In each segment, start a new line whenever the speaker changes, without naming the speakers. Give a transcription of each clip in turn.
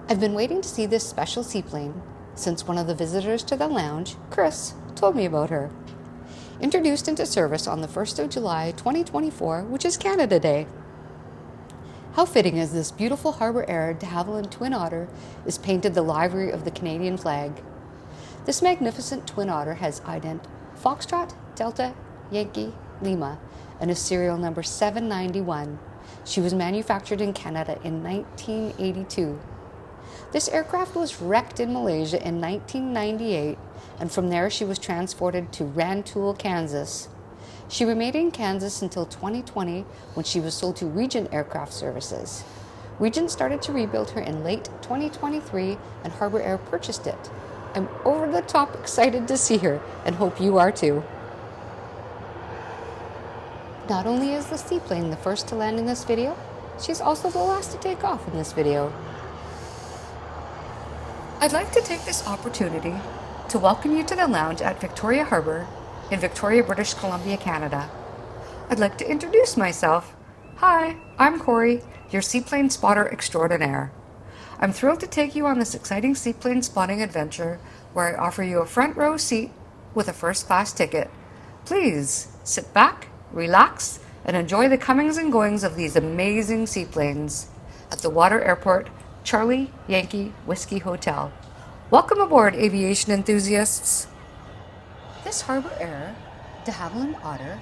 I've been waiting to see this special seaplane since one of the visitors to the lounge, Chris, told me about her. Introduced into service on the 1st of July 2024, which is Canada Day. How fitting is this beautiful Harbour Air de Havilland Twin Otter is painted the livery of the Canadian flag. This magnificent Twin Otter has ident Foxtrot, Delta, Yankee, Lima, and a serial number 791. She was manufactured in Canada in 1982. This aircraft was wrecked in Malaysia in 1998, and from there she was transported to Rantoul, Kansas. She remained in Kansas until 2020 when she was sold to Regent Aircraft Services. Regent started to rebuild her in late 2023 and Harbour Air purchased it. I'm over the top excited to see her and hope you are too. Not only is the seaplane the first to land in this video, she's also the last to take off in this video. I'd like to take this opportunity to welcome you to the lounge at Victoria Harbour in Victoria, British Columbia, Canada. I'd like to introduce myself. Hi, I'm Corrie, your seaplane spotter extraordinaire. I'm thrilled to take you on this exciting seaplane spotting adventure where I offer you a front row seat with a first class ticket. Please sit back, relax, and enjoy the comings and goings of these amazing seaplanes at the Water Airport Charlie Yankee Whiskey Hotel. Welcome aboard, aviation enthusiasts. This Harbour Air de Havilland Otter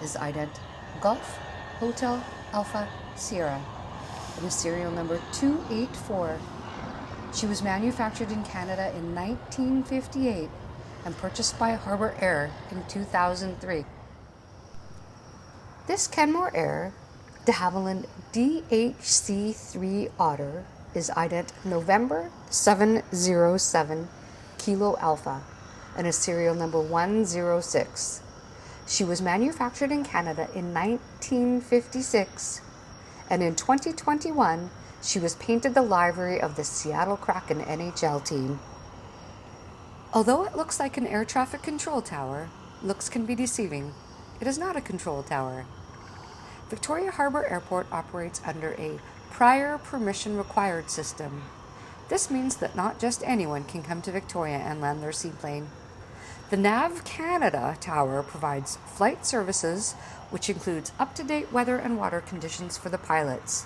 is ident Golf Hotel Alpha Sierra and is serial number 284. She was manufactured in Canada in 1958 and purchased by Harbour Air in 2003. This Kenmore Air de Havilland DHC-3 Otter is ident November 707 Kilo Alpha and is serial number 106. She was manufactured in Canada in 1956, and in 2021 she was painted the livery of the Seattle Kraken NHL team. Although it looks like an air traffic control tower, looks can be deceiving. It is not a control tower. Victoria Harbour Airport operates under a prior permission required system. This means that not just anyone can come to Victoria and land their seaplane. The NAV Canada Tower provides flight services, which includes up-to-date weather and water conditions for the pilots.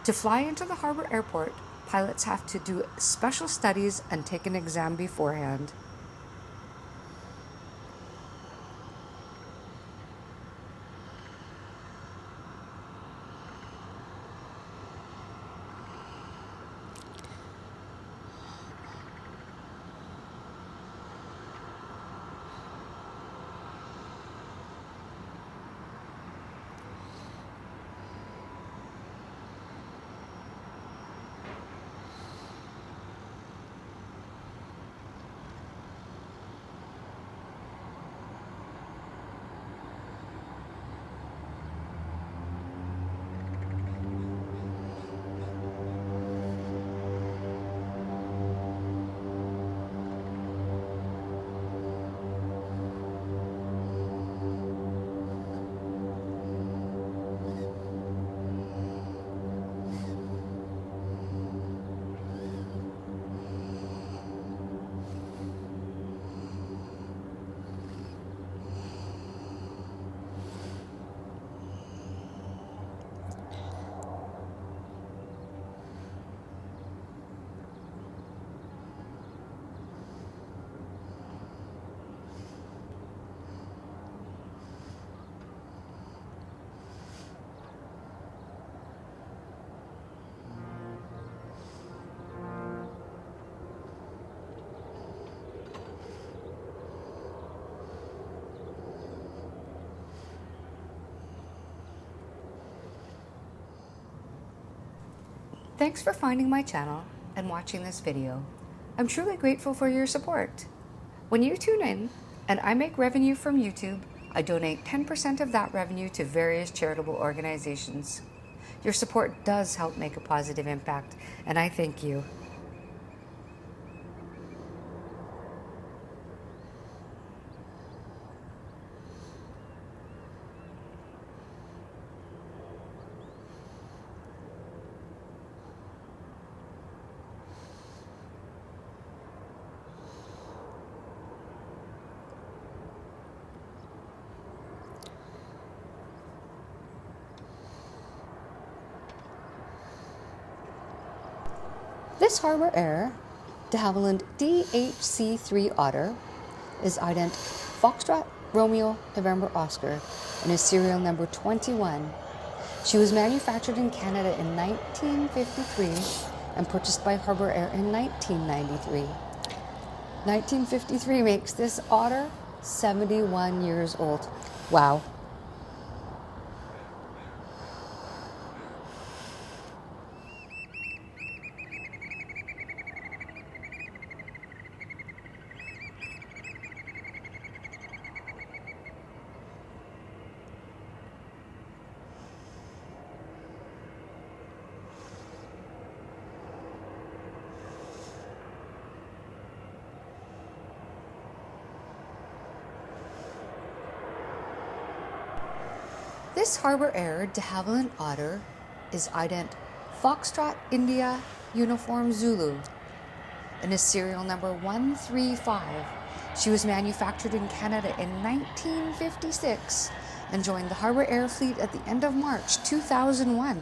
To fly into the Harbour Airport, pilots have to do special studies and take an exam beforehand. Thanks for finding my channel and watching this video. I'm truly grateful for your support. When you tune in and I make revenue from YouTube, I donate 10% of that revenue to various charitable organizations. Your support does help make a positive impact, and I thank you. This Harbour Air de Havilland DHC3 Otter is ident Foxtrot Romeo November Oscar and is serial number 21. She was manufactured in Canada in 1953 and purchased by Harbour Air in 1993. 1953 makes this otter 71 years old. Wow. This Harbour Air de Havilland Otter is ident Foxtrot India Uniform Zulu and is serial number 135. She was manufactured in Canada in 1956 and joined the Harbour Air fleet at the end of March 2001.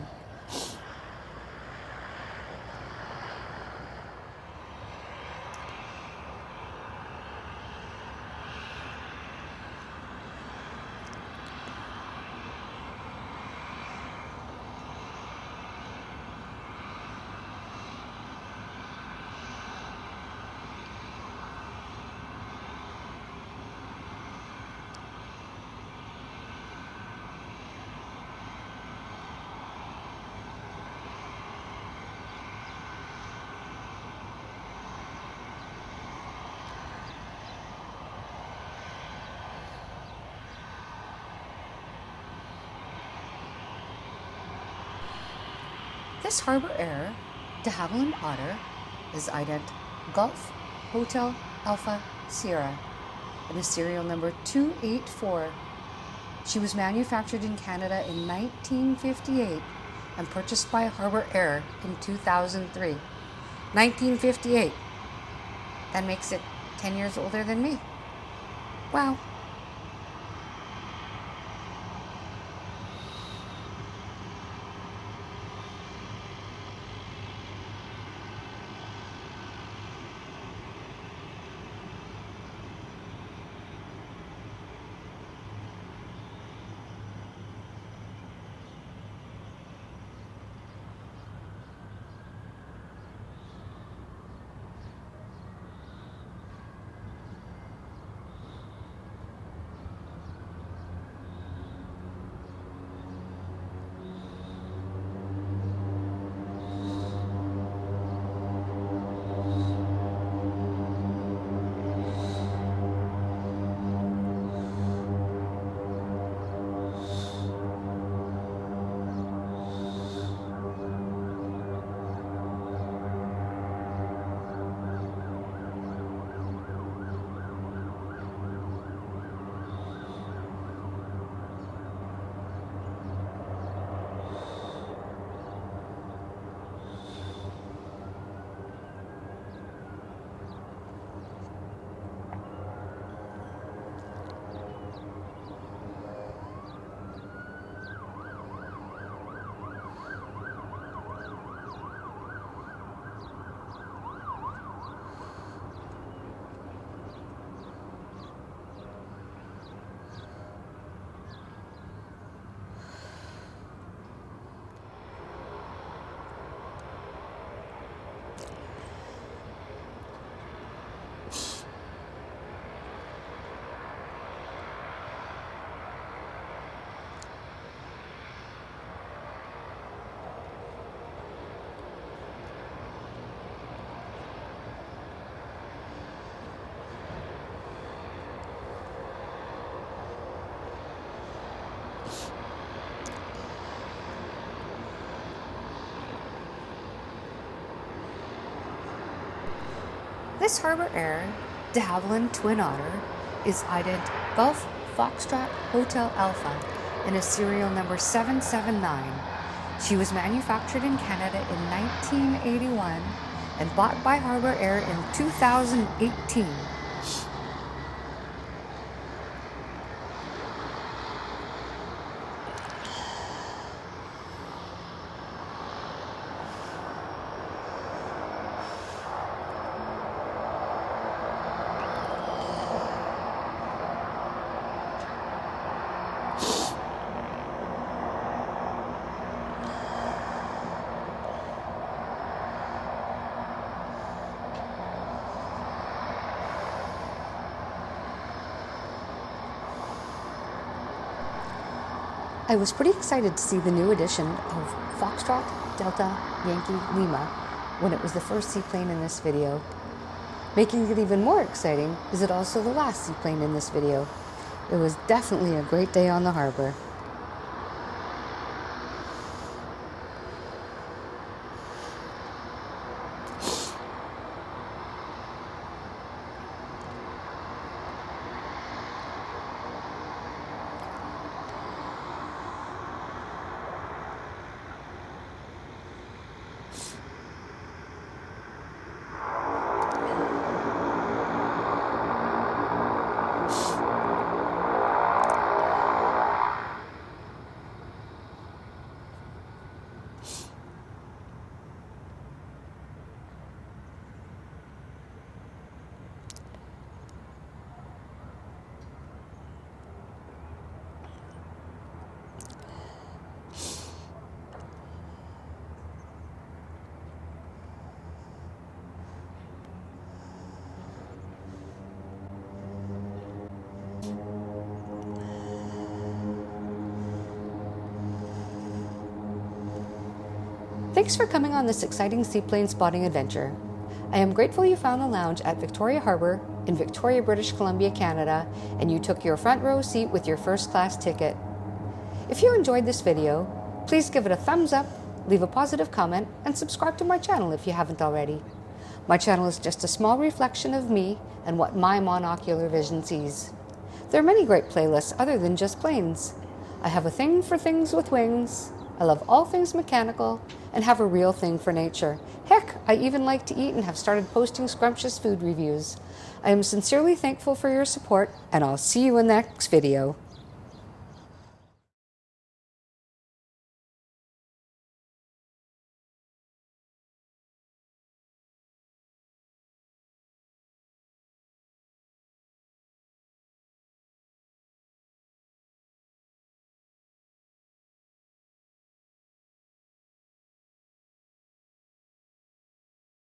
This Harbour Air de Havilland Otter is ident Golf Hotel Alpha Sierra and is serial number 284. She was manufactured in Canada in 1958 and purchased by Harbour Air in 2003. 1958. That makes it 10 years older than me. Wow. This Harbour Air de Havilland Twin Otter is ident Golf Foxtrot Hotel Alpha and is serial number 779. She was manufactured in Canada in 1981 and bought by Harbour Air in 2018. I was pretty excited to see the new edition of Foxtrot, Delta, Yankee, Lima when it was the first seaplane in this video. Making it even more exciting is it also the last seaplane in this video. It was definitely a great day on the harbor. Thanks for coming on this exciting seaplane spotting adventure. I am grateful you found a lounge at Victoria Harbour in Victoria, British Columbia, Canada, and you took your front row seat with your first class ticket. If you enjoyed this video, please give it a thumbs up, leave a positive comment, and subscribe to my channel if you haven't already. My channel is just a small reflection of me and what my monocular vision sees. There are many great playlists other than just planes. I have a thing for things with wings. I love all things mechanical and have a real thing for nature. Heck, I even like to eat and have started posting scrumptious food reviews. I am sincerely thankful for your support, and I'll see you in the next video.